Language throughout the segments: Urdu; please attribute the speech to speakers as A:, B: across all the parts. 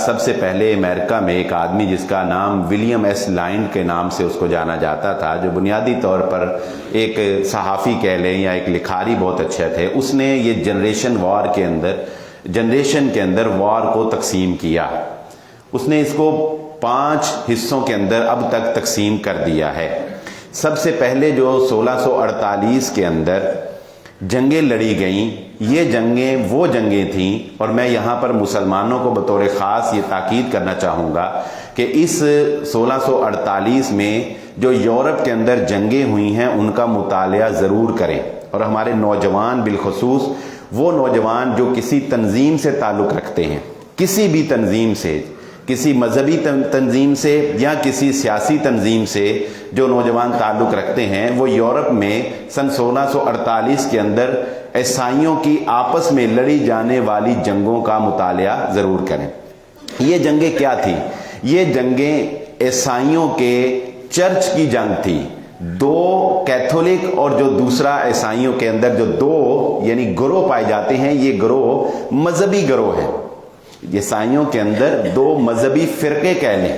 A: سب سے پہلے امریکہ میں ایک آدمی جس کا نام ولیم ایس لائنڈ کے نام سے اس کو جانا جاتا تھا، جو بنیادی طور پر ایک صحافی کہہ لیں یا ایک لکھاری بہت اچھے تھے، اس نے یہ جنریشن کے اندر وار کو تقسیم کیا۔ اس نے اس کو 5 حصوں کے اندر اب تک تقسیم کر دیا ہے۔ سب سے پہلے جو 1648 کے اندر جنگیں لڑی گئیں، یہ جنگیں وہ جنگیں تھیں، اور میں یہاں پر مسلمانوں کو بطور خاص یہ تاکید کرنا چاہوں گا کہ اس 1648 میں جو یورپ کے اندر جنگیں ہوئی ہیں ان کا مطالعہ ضرور کریں، اور ہمارے نوجوان بالخصوص وہ نوجوان جو کسی تنظیم سے تعلق رکھتے ہیں، کسی بھی تنظیم سے، کسی مذہبی تنظیم سے یا کسی سیاسی تنظیم سے جو نوجوان تعلق رکھتے ہیں، وہ یورپ میں سن 1648 کے اندر عیسائیوں کی آپس میں لڑی جانے والی جنگوں کا مطالعہ ضرور کریں۔ یہ جنگیں کیا تھی؟ یہ جنگیں عیسائیوں کے چرچ کی جنگ تھی، 2 کیتھولک اور جو دوسرا عیسائیوں کے اندر جو 2 یعنی گروہ پائے جاتے ہیں، یہ گروہ مذہبی گروہ ہیں۔ عیسائیوں کے اندر 2 مذہبی فرقے کہہ لیں،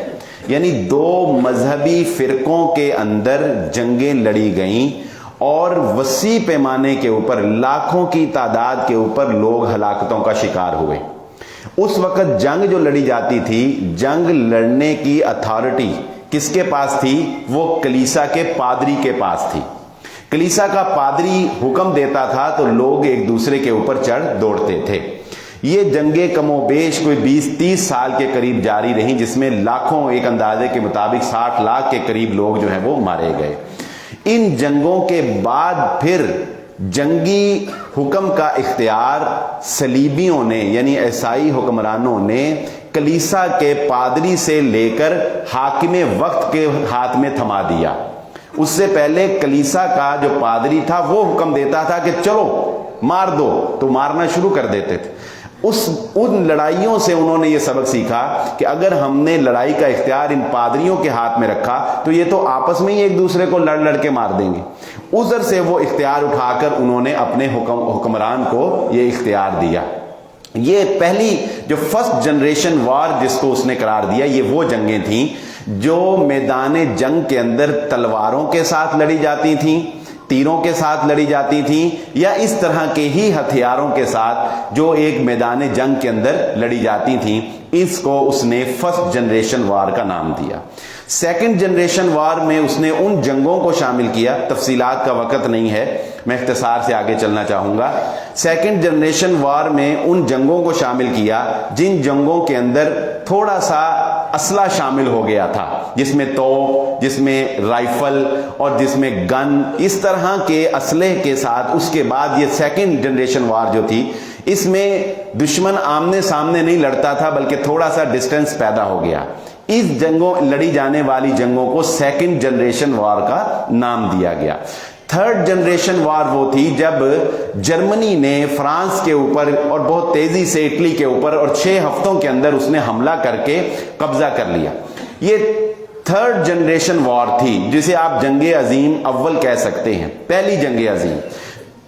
A: یعنی 2 مذہبی فرقوں کے اندر جنگیں لڑی گئیں، اور وسیع پیمانے کے اوپر لاکھوں کی تعداد کے اوپر لوگ ہلاکتوں کا شکار ہوئے۔ اس وقت جنگ جو لڑی جاتی تھی، جنگ لڑنے کی اتھارٹی کس کے پاس تھی؟ وہ کلیسا کے پادری کے پاس تھی۔ کلیسا کا پادری حکم دیتا تھا تو لوگ ایک دوسرے کے اوپر چڑھ دوڑتے تھے۔ یہ جنگیں کم و بیش کوئی 20-30 سال کے قریب جاری رہیں، جس میں لاکھوں، ایک اندازے کے مطابق 60 لاکھ کے قریب لوگ جو ہیں وہ مارے گئے۔ ان جنگوں کے بعد پھر جنگی حکم کا اختیار صلیبیوں نے یعنی عیسائی حکمرانوں نے کلیسا کے پادری سے لے کر حاکم وقت کے ہاتھ میں تھما دیا۔ اس سے پہلے کلیسا کا جو پادری تھا وہ حکم دیتا تھا کہ چلو مار دو، تو مارنا شروع کر دیتے تھے۔ ان لڑائیوں سے انہوں نے یہ سبق سیکھا کہ اگر ہم نے لڑائی کا اختیار ان پادریوں کے ہاتھ میں رکھا تو یہ تو آپس میں ہی ایک دوسرے کو لڑ کے مار دیں گے۔ ادھر سے وہ اختیار اٹھا کر انہوں نے اپنے حکمران کو یہ اختیار دیا۔ یہ پہلی جو فرسٹ جنریشن وار جس کو اس نے قرار دیا، یہ وہ جنگیں تھیں جو میدان جنگ کے اندر تلواروں کے ساتھ لڑی جاتی تھیں، تیروں کے ساتھ لڑی جاتی تھیں، یا اس طرح کے ہی ہتھیاروں کے ساتھ جو ایک میدان جنگ کے اندر لڑی جاتی تھیں۔ اس کو اس نے فرسٹ جنریشن وار کا نام دیا۔ سیکنڈ جنریشن وار میں اس نے ان جنگوں کو شامل کیا، تفصیلات کا وقت نہیں ہے، میں اختصار سے آگے چلنا چاہوں گا۔ سیکنڈ جنریشن وار میں ان جنگوں کو شامل کیا جن جنگوں کے اندر تھوڑا سا اسلحہ شامل ہو گیا تھا، جس میں توپ، جس میں رائفل اور جس میں گن، اس طرح کے اسلحے کے ساتھ۔ اس کے بعد یہ سیکنڈ جنریشن وار جو تھی، اس میں دشمن آمنے سامنے نہیں لڑتا تھا بلکہ تھوڑا سا ڈسٹینس پیدا ہو گیا۔ اس جنگوں لڑی جانے والی جنگوں کو سیکنڈ جنریشن وار کا نام دیا گیا۔ تھرڈ جنریشن وار وہ تھی جب جرمنی نے فرانس کے اوپر اور بہت تیزی سے اٹلی کے اوپر اور 6 ہفتوں کے اندر اس نے حملہ کر کے قبضہ کر لیا۔ یہ تھرڈ جنریشن وار تھی، جسے آپ جنگ عظیم اول کہہ سکتے ہیں، پہلی جنگ عظیم۔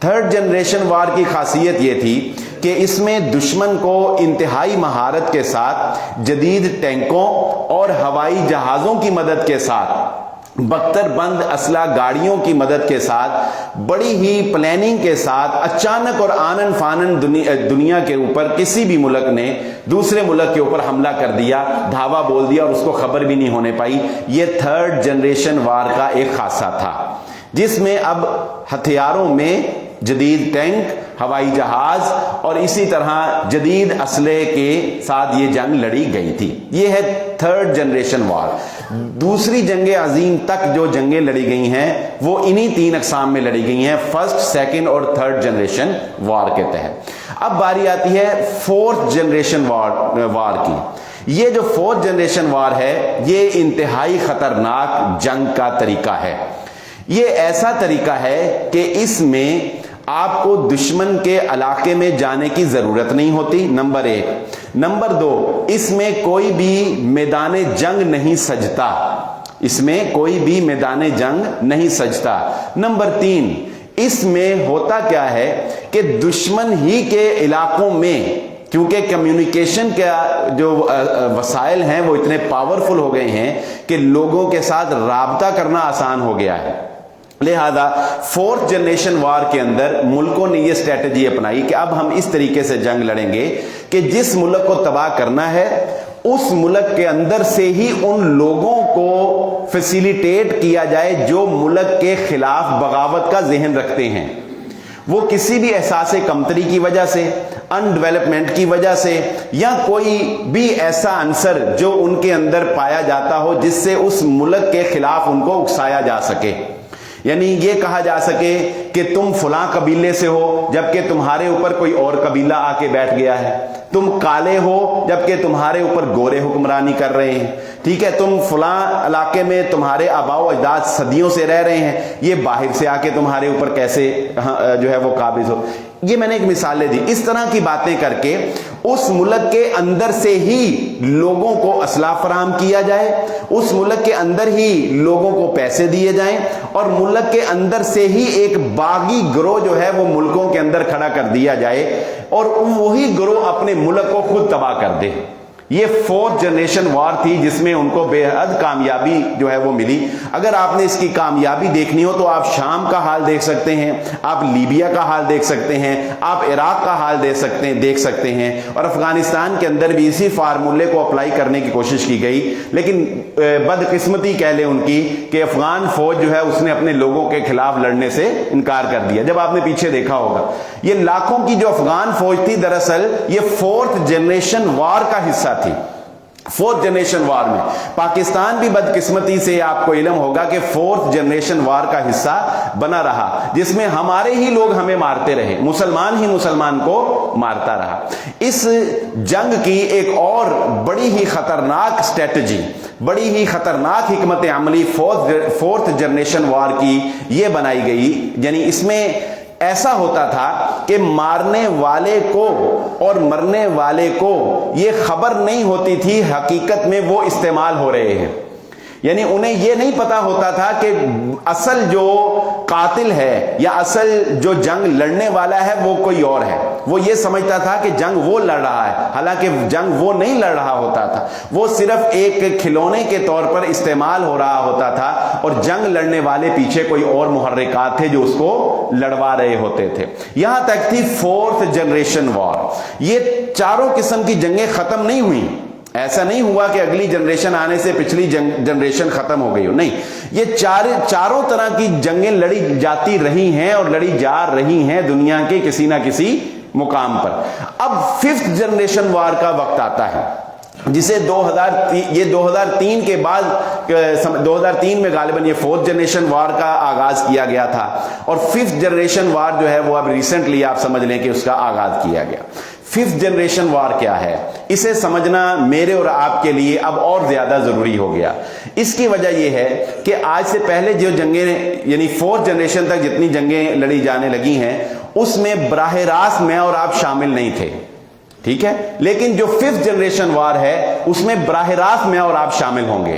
A: تھرڈ جنریشن وار کی خاصیت یہ تھی کہ اس میں دشمن کو انتہائی مہارت کے ساتھ جدید ٹینکوں اور ہوائی جہازوں کی مدد کے ساتھ، بختر بند اسلحہ گاڑیوں کی مدد کے ساتھ، بڑی ہی پلاننگ کے ساتھ، اچانک اور آنن فانن دنیا کے اوپر کسی بھی ملک نے دوسرے ملک کے اوپر حملہ کر دیا، دھاوا بول دیا اور اس کو خبر بھی نہیں ہونے پائی۔ یہ تھرڈ جنریشن وار کا ایک خاصہ تھا، جس میں اب ہتھیاروں میں جدید ٹینک، ہوائی جہاز اور اسی طرح جدید اسلحے کے ساتھ یہ جنگ لڑی گئی تھی۔ یہ ہے تھرڈ جنریشن وار۔ دوسری جنگ عظیم تک جو جنگیں لڑی گئی ہیں وہ انہی 3 اقسام میں لڑی گئی ہیں، فرسٹ، سیکنڈ اور تھرڈ جنریشن وار کے تحت۔ اب باری آتی ہے فورتھ جنریشن وار کی۔ یہ جو فورتھ جنریشن وار ہے، یہ انتہائی خطرناک جنگ کا طریقہ ہے۔ یہ ایسا طریقہ ہے کہ اس میں آپ کو دشمن کے علاقے میں جانے کی ضرورت نہیں ہوتی، نمبر 1۔ نمبر 2، اس میں کوئی بھی میدان جنگ نہیں سجتا، اس میں کوئی بھی میدان جنگ نہیں سجتا۔ نمبر 3، اس میں ہوتا کیا ہے کہ دشمن ہی کے علاقوں میں کیونکہ کمیونیکیشن کا جو وسائل ہیں وہ اتنے پاورفل ہو گئے ہیں کہ لوگوں کے ساتھ رابطہ کرنا آسان ہو گیا ہے. لہذا فورتھ جنریشن وار کے اندر ملکوں نے یہ اسٹریٹجی اپنائی کہ اب ہم اس طریقے سے جنگ لڑیں گے کہ جس ملک کو تباہ کرنا ہے اس ملک کے اندر سے ہی ان لوگوں کو فیسیلیٹیٹ کیا جائے جو ملک کے خلاف بغاوت کا ذہن رکھتے ہیں. وہ کسی بھی احساس کمتری کی وجہ سے، ان ڈیولپمنٹ کی وجہ سے، یا کوئی بھی ایسا عنصر جو ان کے اندر پایا جاتا ہو جس سے اس ملک کے خلاف ان کو اکسایا جا سکے. یعنی یہ کہا جا سکے کہ تم فلاں قبیلے سے ہو جبکہ تمہارے اوپر کوئی اور قبیلہ آ کے بیٹھ گیا ہے، تم کالے ہو جبکہ تمہارے اوپر گورے حکمرانی کر رہے ہیں، ٹھیک ہے، تم فلاں علاقے میں تمہارے آباء و اجداد صدیوں سے رہ رہے ہیں، یہ باہر سے آ کے تمہارے اوپر کیسے جو ہے وہ قابض ہو. یہ میں نے ایک مثالیں دی. اس طرح کی باتیں کر کے اس ملک کے اندر سے ہی لوگوں کو اسلحہ فراہم کیا جائے، اس ملک کے اندر ہی لوگوں کو پیسے دیے جائیں، اور ملک کے اندر سے ہی ایک باغی گروہ جو ہے وہ ملکوں کے اندر کھڑا کر دیا جائے اور وہی گروہ اپنے ملک کو خود تباہ کر دے. یہ فورتھ جنریشن وار تھی جس میں ان کو بے حد کامیابی جو ہے وہ ملی. اگر آپ نے اس کی کامیابی دیکھنی ہو تو آپ شام کا حال دیکھ سکتے ہیں، آپ لیبیا کا حال دیکھ سکتے ہیں، آپ عراق کا حال دیکھ سکتے ہیں، اور افغانستان کے اندر بھی اسی فارمولے کو اپلائی کرنے کی کوشش کی گئی. لیکن بدقسمتی کہہ لیں ان کی کہ افغان فوج جو ہے اس نے اپنے لوگوں کے خلاف لڑنے سے انکار کر دیا. جب آپ نے پیچھے دیکھا ہوگا یہ لاکھوں کی جو افغان فوج تھی دراصل یہ فورتھ جنریشن وار کا حصہ تھی. فورتھ جنریشن وار میں پاکستان بھی بدقسمتی سے آپ کو علم ہوگا کہ فورتھ جنریشن وار کا حصہ بنا رہا، جس میں ہمارے ہی لوگ ہمیں مارتے رہے، مسلمان ہی مسلمان کو مارتا رہا. اس جنگ کی ایک اور بڑی ہی خطرناک اسٹریٹجی، بڑی ہی خطرناک حکمت عملی فورتھ جنریشن وار کی یہ بنائی گئی. یعنی اس میں ایسا ہوتا تھا کہ مارنے والے کو اور مرنے والے کو یہ خبر نہیں ہوتی تھی حقیقت میں وہ استعمال ہو رہے ہیں. یعنی انہیں یہ نہیں پتا ہوتا تھا کہ اصل جو قاتل ہے یا اصل جو جنگ لڑنے والا ہے وہ کوئی اور ہے. وہ یہ سمجھتا تھا کہ جنگ وہ لڑ رہا ہے، حالانکہ جنگ وہ نہیں لڑ رہا ہوتا تھا، وہ صرف ایک کھلونے کے طور پر استعمال ہو رہا ہوتا تھا، اور جنگ لڑنے والے پیچھے کوئی اور محرکات تھے جو اس کو لڑوا رہے ہوتے تھے. یہاں تک تھی فورتھ جنریشن وار. یہ چاروں قسم کی جنگیں ختم نہیں ہوئیں. ایسا نہیں ہوا کہ اگلی جنریشن آنے سے پچھلی جنریشن ختم ہو گئی ہو، نہیں، یہ چاروں طرح کی جنگیں لڑی جاتی رہی ہیں اور لڑی جا رہی ہیں دنیا کے کسی نہ کسی مقام پر. اب ففتھ جنریشن وار کا وقت آتا ہے جسے 2003 کے بعد 2003 میں غالباً یہ فورتھ جنریشن وار کا آغاز کیا گیا تھا، اور ففتھ جنریشن وار جو ہے وہ اب ریسنٹلی آپ سمجھ لیں کہ اس کا آغاز کیا گیا. ففتھ جنریشن وار کیا ہے، اسے سمجھنا میرے اور آپ کے لیے اب اور زیادہ ضروری ہو گیا. اس کی وجہ یہ ہے کہ آج سے پہلے جو جنگیں یعنی فورتھ جنریشن تک جتنی جنگیں لڑی جانے لگی ہیں اس میں براہ راست میں اور آپ شامل نہیں تھے، ٹھیک ہے، لیکن جو ففتھ جنریشن وار ہے اس میں براہ راست میں اور آپ شامل ہوں گے.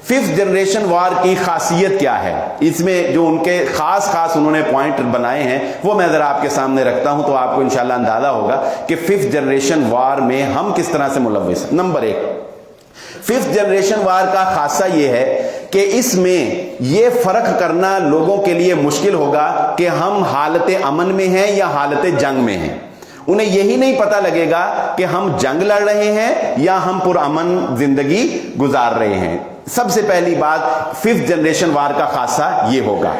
A: ففتھ جنریشن وار کی خاصیت کیا ہے، اس میں جو ان کے خاص انہوں نے پوائنٹ بنائے ہیں وہ میں ذرا آپ کے سامنے رکھتا ہوں تو آپ کو انشاءاللہ اندازہ ہوگا کہ ففتھ جنریشن وار میں ہم کس طرح سے ملوث ہیں. نمبر 1، ففتھ جنریشن وار کا خاصہ یہ ہے کہ اس میں یہ فرق کرنا لوگوں کے لیے مشکل ہوگا کہ ہم حالت امن میں ہیں یا حالت جنگ میں ہیں. انہیں یہی نہیں پتہ لگے گا کہ ہم جنگ لڑ رہے ہیں یا ہم پرامن زندگی گزار رہے ہیں. سب سے پہلی بات ففتھ جنریشن وار کا خاصہ یہ ہوگا.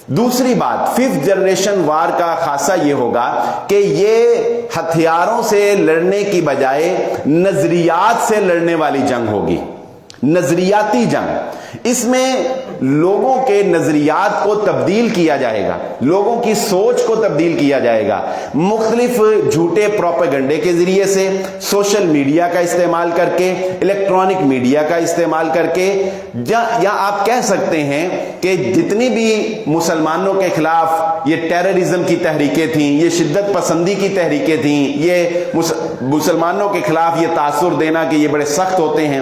A: دوسری بات ففتھ جنریشن وار کا خاصہ یہ ہوگا کہ یہ ہتھیاروں سے لڑنے کی بجائے نظریات سے لڑنے والی جنگ ہوگی، نظریاتی جنگ. اس میں لوگوں کے نظریات کو تبدیل کیا جائے گا، لوگوں کی سوچ کو تبدیل کیا جائے گا مختلف جھوٹے پروپیگنڈے کے ذریعے سے، سوشل میڈیا کا استعمال کر کے، الیکٹرانک میڈیا کا استعمال کر کے، یا آپ کہہ سکتے ہیں کہ جتنی بھی مسلمانوں کے خلاف یہ ٹیررزم کی تحریکیں تھیں، یہ شدت پسندی کی تحریکیں تھیں، یہ مسلمانوں کے خلاف یہ تاثر دینا کہ یہ بڑے سخت ہوتے ہیں،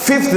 A: 5th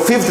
A: 5th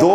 A: 2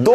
A: 2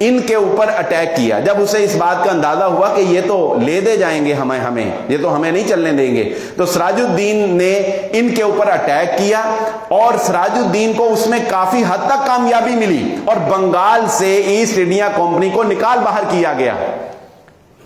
A: ان کے اوپر اٹیک کیا. جب اسے اس بات کا اندازہ ہوا کہ یہ تو لے دے جائیں گے ہمیں یہ تو ہمیں نہیں چلنے دیں گے, تو سراج الدین نے ان کے اوپر اٹیک کیا, اور سراج الدین کو اس میں کافی حد تک کامیابی ملی, اور بنگال سے ایسٹ انڈیا کمپنی کو نکال باہر کیا گیا.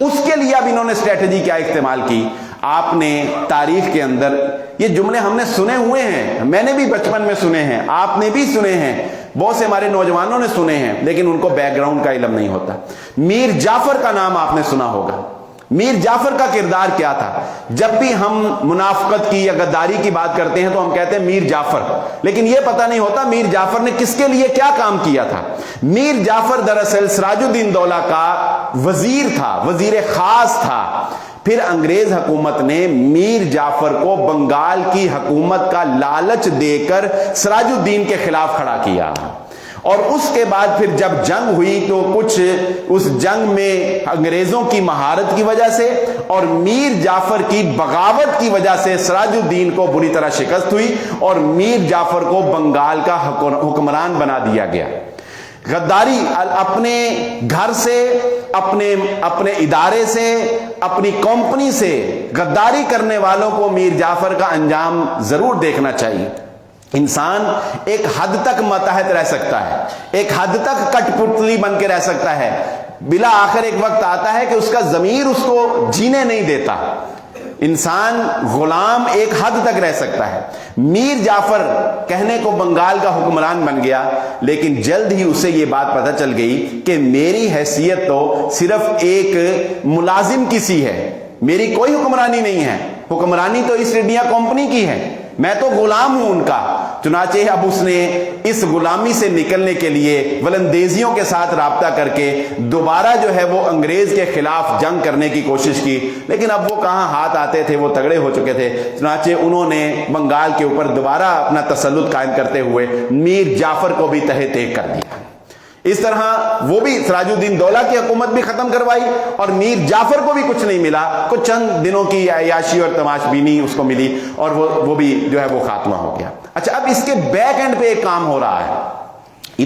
A: اس کے لیے اب انہوں نے اسٹریٹجی کیا استعمال کی؟ آپ نے تاریخ کے اندر یہ جملے ہم نے سنے ہوئے ہیں, میں نے بھی بچپن میں سنے ہیں, آپ نے بھی سنے ہیں, بہت سے ہمارے نوجوانوں نے سنے ہیں, لیکن ان کو بیک گراؤنڈ کا علم نہیں ہوتا. میر جعفر کا نام آپ نے سنا ہوگا. میر جعفر کا کردار کیا تھا؟ جب بھی ہم منافقت کی یا غداری کی بات کرتے ہیں تو ہم کہتے ہیں میر جعفر, لیکن یہ پتہ نہیں ہوتا میر جعفر نے کس کے لیے کیا کام کیا تھا. میر جعفر دراصل سراج الدین دولہ کا وزیر تھا, وزیر خاص تھا. پھر انگریز حکومت نے میر جعفر کو بنگال کی حکومت کا لالچ دے کر سراج الدین کے خلاف کھڑا کیا, اور اس کے بعد پھر جب جنگ ہوئی تو کچھ اس جنگ میں انگریزوں کی مہارت کی وجہ سے اور میر جعفر کی بغاوت کی وجہ سے سراج الدین کو بری طرح شکست ہوئی, اور میر جعفر کو بنگال کا حکمران بنا دیا گیا. غداری اپنے گھر سے, اپنے ادارے سے, اپنی کمپنی سے غداری کرنے والوں کو میر جعفر کا انجام ضرور دیکھنا چاہیے. انسان ایک حد تک ماتحت رہ سکتا ہے, ایک حد تک کٹ پتلی بن کے رہ سکتا ہے, بلا آخر ایک وقت آتا ہے کہ اس کا ضمیر اس کو جینے نہیں دیتا. انسان غلام ایک حد تک رہ سکتا ہے. میر جعفر کہنے کو بنگال کا حکمران بن گیا, لیکن جلد ہی اسے یہ بات پتہ چل گئی کہ میری حیثیت تو صرف ایک ملازم کی سی ہے, میری کوئی حکمرانی نہیں ہے, حکمرانی تو ایسٹ انڈیا کمپنی کی ہے, میں تو غلام ہوں ان کا. چنانچہ اب اس نے اس غلامی سے نکلنے کے لیے ولندیزیوں کے ساتھ رابطہ کر کے دوبارہ جو ہے وہ انگریز کے خلاف جنگ کرنے کی کوشش کی, لیکن اب وہ کہاں ہاتھ آتے تھے, وہ تگڑے ہو چکے تھے. چنانچہ انہوں نے بنگال کے اوپر دوبارہ اپنا تسلط قائم کرتے ہوئے میر جعفر کو بھی تہہ تیغ کر دیا. اس طرح وہ بھی سراج الدین دولہ کی حکومت بھی ختم کروائی, اور میر جعفر کو بھی کچھ نہیں ملا, کچھ چند دنوں کی عیاشی اور تماش بینی اس کو ملی, اور وہ بھی جو ہے وہ خاتمہ ہو گیا. اچھا, اب اس کے بیک اینڈ پہ ایک کام ہو رہا ہے.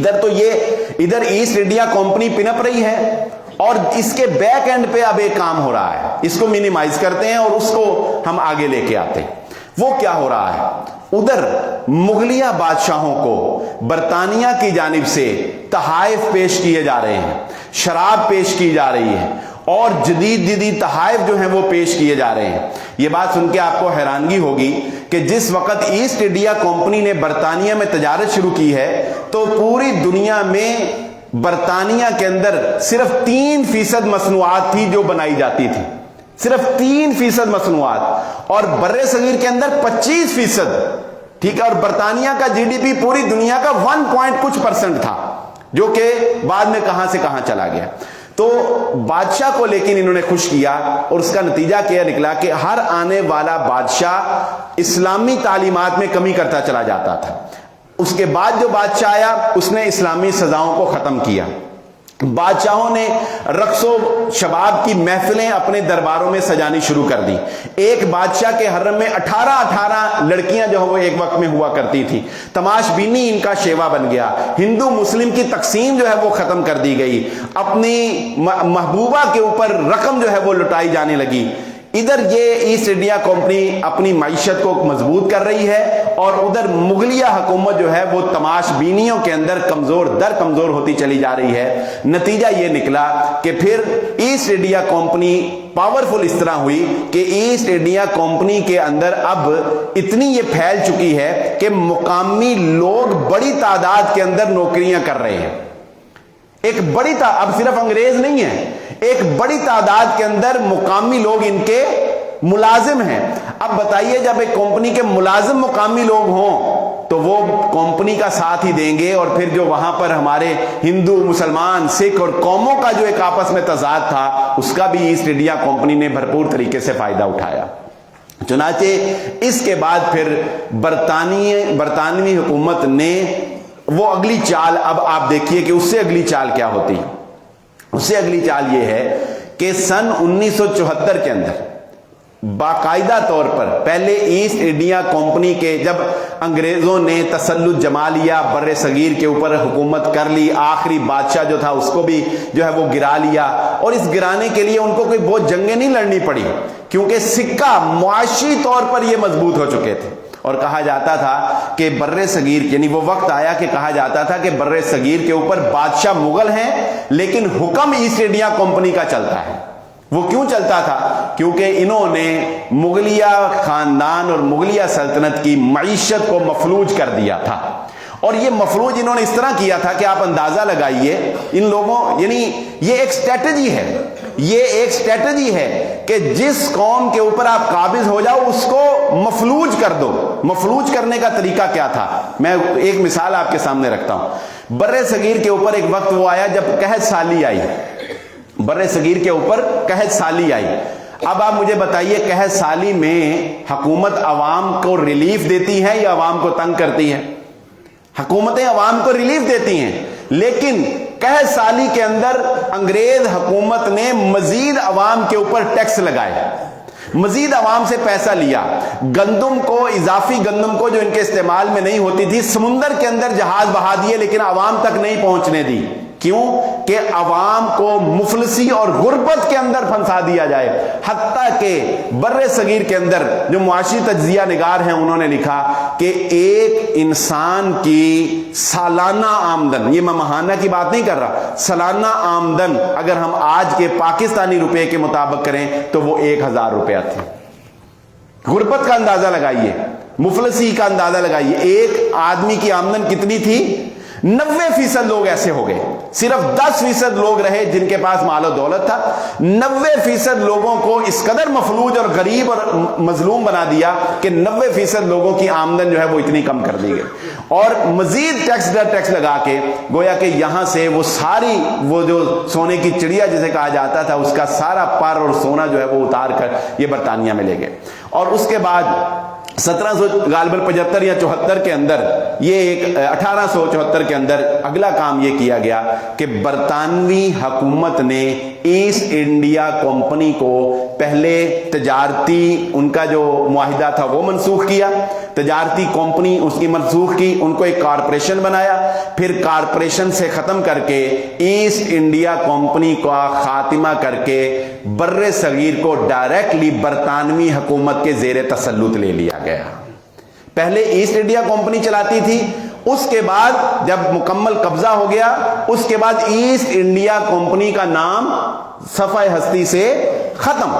A: ادھر ایسٹ انڈیا کمپنی پنپ رہی ہے, اور اس کے بیک اینڈ پہ اب ایک کام ہو رہا ہے. اس کو مینیمائز کرتے ہیں اور اس کو ہم آگے لے کے آتے ہیں. وہ کیا ہو رہا ہے؟ ادھر مغلیہ بادشاہوں کو برطانیہ کی جانب سے تحائف پیش کیے جا رہے ہیں, شراب پیش کی جا رہی ہے, اور جدید تحائف جو ہیں وہ پیش کیے جا رہے ہیں. یہ بات سن کے آپ کو حیرانگی ہوگی کہ جس وقت ایسٹ انڈیا کمپنی نے برطانیہ میں تجارت شروع کی ہے تو پوری دنیا میں برطانیہ کے اندر صرف 3% مصنوعات تھی جو بنائی جاتی تھی, صرف 3% مصنوعات, اور بر صغیر کے اندر 25%. ٹھیک ہے, اور برطانیہ کا جی ڈی پی پوری دنیا کا 1% تھا, جو کہ بعد میں کہاں سے کہاں چلا گیا. تو بادشاہ کو لیکن انہوں نے خوش کیا, اور اس کا نتیجہ کیا نکلا کہ ہر آنے والا بادشاہ اسلامی تعلیمات میں کمی کرتا چلا جاتا تھا. اس کے بعد جو بادشاہ آیا اس نے اسلامی سزاؤں کو ختم کیا. بادشاہوں نے رقص و شباب کی محفلیں اپنے درباروں میں سجانی شروع کر دی. ایک بادشاہ کے حرم میں 18 لڑکیاں جو وہ ایک وقت میں ہوا کرتی تھی. تماش بینی ان کا شیوا بن گیا. ہندو مسلم کی تقسیم جو ہے وہ ختم کر دی گئی. اپنی محبوبہ کے اوپر رقم جو ہے وہ لٹائی جانے لگی. ادھر یہ ایسٹ انڈیا کمپنی اپنی معیشت کو مضبوط کر رہی ہے, اور ادھر مغلیہ حکومت جو ہے وہ تماش بینیوں کے اندر کمزور ہوتی چلی جا رہی ہے. نتیجہ یہ نکلا کہ پھر ایسٹ انڈیا کمپنی پاورفل اس طرح ہوئی کہ ایسٹ انڈیا کمپنی کے اندر اب اتنی یہ پھیل چکی ہے کہ مقامی لوگ بڑی تعداد کے اندر نوکریاں کر رہے ہیں. ایک بڑی اب صرف انگریز نہیں ہے, ایک بڑی تعداد کے اندر مقامی لوگ ان کے ملازم ہیں. اب بتائیے, جب ایک کمپنی کے ملازم مقامی لوگ ہوں تو وہ کمپنی کا ساتھ ہی دیں گے, اور پھر جو وہاں پر ہمارے ہندو, مسلمان, سکھ اور قوموں کا جو ایک آپس میں تضاد تھا اس کا بھی ایسٹ انڈیا کمپنی نے بھرپور طریقے سے فائدہ اٹھایا. چنانچہ اس کے بعد پھر برطانوی حکومت نے وہ اگلی چال, اب آپ دیکھیے کہ اس سے اگلی چال کیا ہوتی ہے. اس سے اگلی چال یہ ہے کہ سن 1974 کے اندر باقاعدہ طور پر پہلے ایسٹ انڈیا کمپنی کے جب انگریزوں نے تسلط جما لیا بر صغیر کے اوپر حکومت کر لی, آخری بادشاہ جو تھا اس کو بھی جو ہے وہ گرا لیا, اور اس گرانے کے لیے ان کو کوئی بہت جنگیں نہیں لڑنی پڑی کیونکہ سکہ معاشی طور پر یہ مضبوط ہو چکے تھے. اور کہا جاتا تھا کہ بر صغیر, یعنی وہ وقت آیا کہ کہا جاتا تھا کہ بر صغیر کے اوپر بادشاہ مغل ہیں لیکن حکم ایسٹ انڈیا کمپنی کا چلتا ہے. وہ کیوں چلتا تھا؟ کیونکہ انہوں نے مغلیہ خاندان اور مغلیہ سلطنت کی معیشت کو مفلوج کر دیا تھا, اور یہ مفلوج انہوں نے اس طرح کیا تھا کہ آپ اندازہ لگائیے ان لوگوں, یعنی یہ ایک سٹریٹجی ہے, یہ ایک سٹریٹجی ہے کہ جس قوم کے اوپر آپ قابض ہو جاؤ اس کو مفلوج کر دو. مفلوج کرنے کا طریقہ کیا تھا؟ میں ایک مثال آپ کے سامنے رکھتا ہوں. بر صغیر کے اوپر ایک وقت وہ آیا جب قحط سالی آئی, بر صغیر کے اوپر قحط سالی آئی. اب آپ مجھے بتائیے قحط سالی میں حکومت عوام کو ریلیف دیتی ہے یا عوام کو تنگ کرتی ہے؟ حکومتیں عوام کو ریلیف دیتی ہیں, لیکن قحط سالی کے اندر انگریز حکومت نے مزید عوام کے اوپر ٹیکس لگائے, مزید عوام سے پیسہ لیا. گندم کو, اضافی گندم کو جو ان کے استعمال میں نہیں ہوتی تھی, سمندر کے اندر جہاز بہا دیے لیکن عوام تک نہیں پہنچنے دی. کیوں؟ کہ عوام کو مفلسی اور غربت کے اندر پھنسا دیا جائے. حتیٰ کہ بر صغیر کے اندر جو معاشی تجزیہ نگار ہیں انہوں نے لکھا کہ ایک انسان کی سالانہ آمدن, یہ میں ماہانہ کی بات نہیں کر رہا, سالانہ آمدن اگر ہم آج کے پاکستانی روپے کے مطابق کریں تو وہ 1000 روپیہ تھی. غربت کا اندازہ لگائیے, مفلسی کا اندازہ لگائیے. ایک آدمی کی آمدن کتنی تھی؟ 90% لوگ ایسے ہو گئے, صرف 10% لوگ رہے جن کے پاس مال و دولت تھا. 90% لوگوں کو اس قدر مفلوج اور غریب اور مظلوم بنا دیا کہ 90% لوگوں کی آمدن جو ہے وہ اتنی کم کر دی گئی, اور مزید ٹیکس در ٹیکس لگا کے گویا کہ یہاں سے وہ ساری, وہ جو سونے کی چڑیا جسے کہا جاتا تھا, اس کا سارا پر اور سونا جو ہے وہ اتار کر یہ برطانیہ میں لے گئے. اور اس کے بعد 1775 یا 74 کے اندر, یہ ایک 1874 کے اندر اگلا کام یہ کیا گیا کہ برطانوی حکومت نے ایسٹ انڈیا کمپنی کو پہلے تجارتی ان کا جو معاہدہ تھا وہ منسوخ کیا, تجارتی کمپنی اس کی منسوخ کی, ان کو ایک کارپوریشن بنایا, پھر کارپوریشن سے ختم کر کے ایسٹ انڈیا کمپنی کا خاتمہ کر کے بر صغیر کو ڈائریکٹلی برطانوی حکومت کے زیر تسلط لے لیا گیا. پہلے ایسٹ انڈیا کمپنی چلاتی تھی, اس کے بعد جب مکمل قبضہ ہو گیا اس کے بعد ایسٹ انڈیا کمپنی کا نام صفحہ ہستی سے ختم,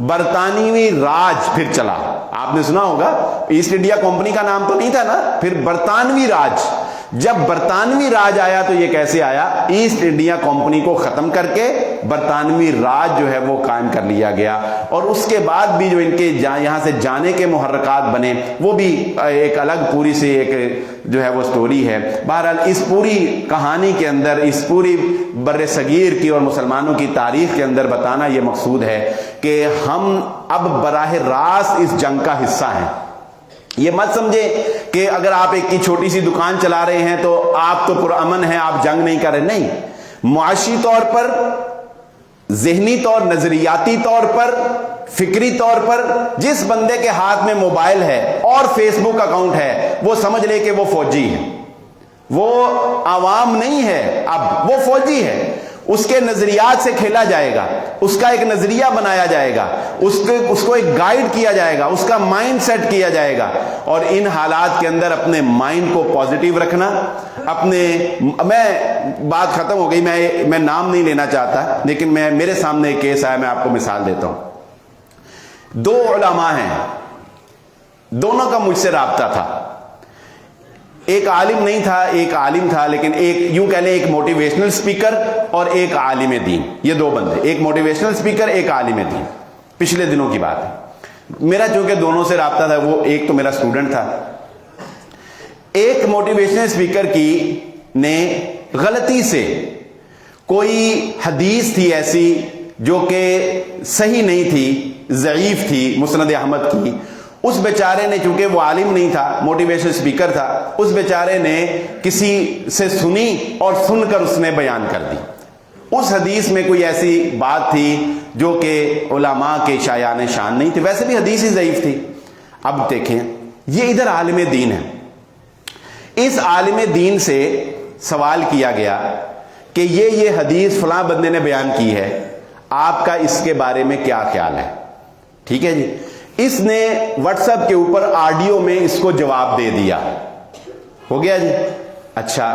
A: برطانوی راج پھر چلا. آپ نے سنا ہوگا ایسٹ انڈیا کمپنی کا نام تو نہیں تھا نا, پھر برطانوی راج. جب برطانوی راج آیا تو یہ کیسے آیا؟ ایسٹ انڈیا کمپنی کو ختم کر کے برطانوی راج جو ہے وہ قائم کر لیا گیا, اور اس کے بعد بھی جو ان کے یہاں سے جانے کے محرکات بنے وہ بھی ایک الگ پوری سی ایک جو ہے وہ سٹوری ہے. بہرحال اس پوری کہانی کے اندر, اس پوری بر صغیر کی اور مسلمانوں کی تاریخ کے اندر بتانا یہ مقصود ہے کہ ہم اب براہ راست اس جنگ کا حصہ ہیں. یہ مت سمجھے کہ اگر آپ ایک کی چھوٹی سی دکان چلا رہے ہیں تو آپ تو پرامن ہیں, آپ جنگ نہیں کر رہے. نہیں, معاشی طور پر, ذہنی طور, نظریاتی طور پر, فکری طور پر جس بندے کے ہاتھ میں موبائل ہے اور فیس بک اکاؤنٹ ہے وہ سمجھ لے کہ وہ فوجی ہے, وہ عوام نہیں ہے, اب وہ فوجی ہے. اس کے نظریات سے کھیلا جائے گا, اس کا ایک نظریہ بنایا جائے گا, اس کو ایک گائیڈ کیا جائے گا, اس کا مائنڈ سیٹ کیا جائے گا. اور ان حالات کے اندر اپنے مائنڈ کو پازیٹیو رکھنا, اپنے, میں بات ختم ہو گئی, میں نام نہیں لینا چاہتا, لیکن میرے سامنے ایک کیس آیا, میں آپ کو مثال دیتا ہوں. 2 علماء ہیں, دونوں کا مجھ سے رابطہ تھا. ایک عالم نہیں تھا, ایک عالم تھا, لیکن ایک یوں کہہ لیں ایک موٹیویشنل سپیکر اور ایک عالم دین. یہ 2 بندے, ایک موٹیویشنل سپیکر, ایک عالم دین. پچھلے دنوں کی بات ہے. میرا چونکہ دونوں سے رابطہ تھا, وہ ایک تو میرا اسٹوڈنٹ تھا. ایک موٹیویشنل سپیکر کی نے غلطی سے کوئی حدیث تھی ایسی جو کہ صحیح نہیں تھی, ضعیف تھی, مسند احمد کی. اس بیچارے نے, چونکہ وہ عالم نہیں تھا, موٹیویشن سپیکر تھا, اس بیچارے نے کسی سے سنی اور سن کر اس نے بیان کر دی. اس حدیث میں کوئی ایسی بات تھی جو کہ علماء کے شایان شان نہیں تھے، ویسے بھی حدیث ہی ضعیف تھی۔ اب دیکھیں یہ ادھر عالم دین ہے، اس عالم دین سے سوال کیا گیا کہ یہ حدیث فلاں بندے نے بیان کی ہے، آپ کا اس کے بارے میں کیا خیال ہے؟ ٹھیک ہے جی، اس نے واٹس ایپ کے اوپر آڈیو میں اس کو جواب دے دیا، ہو گیا جی۔ اچھا،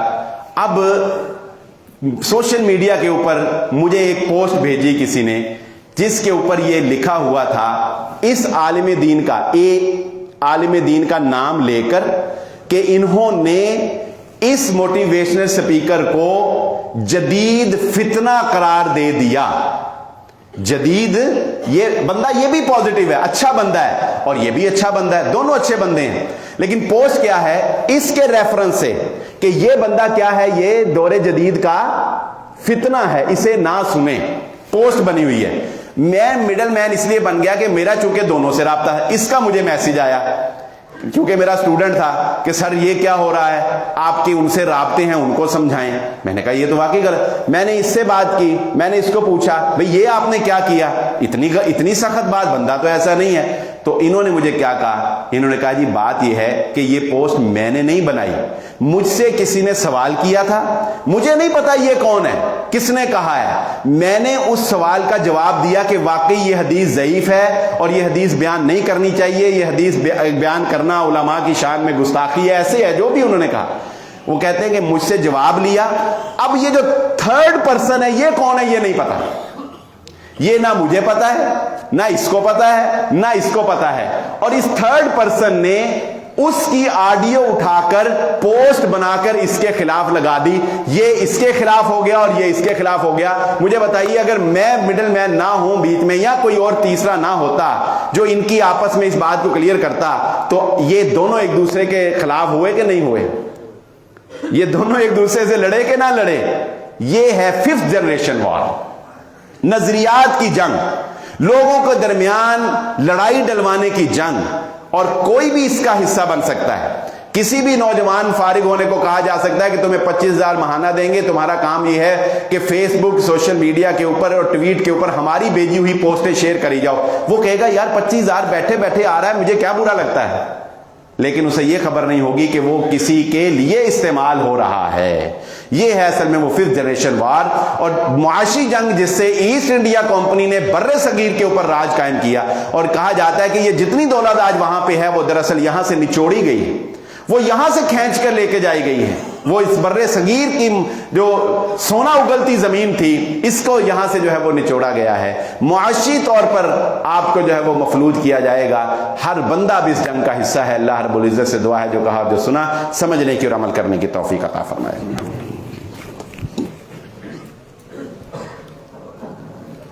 A: اب سوشل میڈیا کے اوپر مجھے ایک پوسٹ بھیجی کسی نے جس کے اوپر یہ لکھا ہوا تھا، اس عالم دین کا، عالم دین کا نام لے کر، کہ انہوں نے اس موٹیویشنل سپیکر کو جدید فتنہ قرار دے دیا۔ جدید، یہ بندہ یہ بھی پازیٹیو ہے، اچھا بندہ ہے، اور یہ بھی اچھا بندہ ہے، دونوں اچھے بندے ہیں، لیکن پوسٹ کیا ہے اس کے ریفرنس سے کہ یہ بندہ کیا ہے، یہ دور جدید کا فتنہ ہے، اسے نہ سنیں، پوسٹ بنی ہوئی ہے۔ میں مڈل مین اس لیے بن گیا کہ میرا چونکہ دونوں سے رابطہ ہے، اس کا مجھے میسج آیا کیونکہ میرا اسٹوڈنٹ تھا کہ سر یہ کیا ہو رہا ہے، آپ کے ان سے رابطے ہیں، ان کو سمجھائیں۔ میں نے کہا یہ تو واقعی غلط۔ میں نے اس سے بات کی، میں نے اس کو پوچھا بھئی یہ آپ نے کیا کیا، اتنی سخت بات، بندہ تو ایسا نہیں ہے۔ تو انہوں نے مجھے کیا کہا، انہوں نے کہا جی بات یہ ہے کہ یہ پوسٹ میں نے نہیں بنائی، مجھ سے کسی نے سوال کیا تھا، مجھے نہیں پتا یہ کون ہے، کس نے کہا ہے، میں نے اس سوال کا جواب دیا کہ واقعی یہ حدیث ضعیف ہے اور یہ حدیث بیان نہیں کرنی چاہیے، یہ حدیث بیان کرنا علماء کی شان میں گستاخی ہے، ایسے ہے جو بھی انہوں نے کہا۔ وہ کہتے ہیں کہ مجھ سے جواب لیا، اب یہ جو تھرڈ پرسن ہے یہ کون ہے یہ نہیں پتا، یہ نہ مجھے پتا ہے، نہ اس کو پتا ہے، نہ اس کو پتا ہے، اور اس تھرڈ پرسن نے اس کی آڈیو اٹھا کر پوسٹ بنا کر اس کے خلاف لگا دی، یہ اس کے خلاف ہو گیا اور یہ اس کے خلاف ہو گیا۔ مجھے بتائیے اگر میں مڈل مین نہ ہوں بیچ میں، یا کوئی اور تیسرا نہ ہوتا جو ان کی آپس میں اس بات کو کلیئر کرتا، تو یہ دونوں ایک دوسرے کے خلاف ہوئے کہ نہیں ہوئے؟ یہ دونوں ایک دوسرے سے لڑے کہ نہ لڑے؟ یہ ہے 5th جنریشن وار، نظریات کی جنگ، لوگوں کے درمیان لڑائی ڈلوانے کی جنگ، اور کوئی بھی اس کا حصہ بن سکتا ہے۔ کسی بھی نوجوان فارغ ہونے کو کہا جا سکتا ہے کہ تمہیں 25,000 ماہانہ دیں گے، تمہارا کام یہ ہے کہ فیس بک، سوشل میڈیا کے اوپر اور ٹویٹ کے اوپر ہماری بھیجی ہوئی پوسٹیں شیئر کری جاؤ۔ وہ کہے گا یار 25,000 بیٹھے بیٹھے آ رہا ہے، مجھے کیا برا لگتا ہے، لیکن اسے یہ خبر نہیں ہوگی کہ وہ کسی کے لیے استعمال ہو رہا ہے۔ یہ ہے اصل میں وہ 5th جنریشن وار، اور معاشی جنگ جس سے ایسٹ انڈیا کمپنی نے بر صغیر کے اوپر راج قائم کیا، اور کہا جاتا ہے کہ یہ جتنی دولت آج وہاں پہ ہے وہ دراصل یہاں سے نچوڑی گئی ہے، وہ یہاں سے کھینچ کر لے کے جائی گئی ہے، وہ اس بر صغیر کی جو سونا اگلتی زمین تھی اس کو یہاں سے جو ہے وہ نچوڑا گیا ہے۔ معاشی طور پر آپ کو جو ہے وہ مفلوج کیا جائے گا، ہر بندہ بھی اس جنگ کا حصہ ہے۔ اللہ رب العزت سے دعا ہے جو کہا جو سنا سمجھنے کی اور عمل کرنے کی توفیق عطا فرمائے۔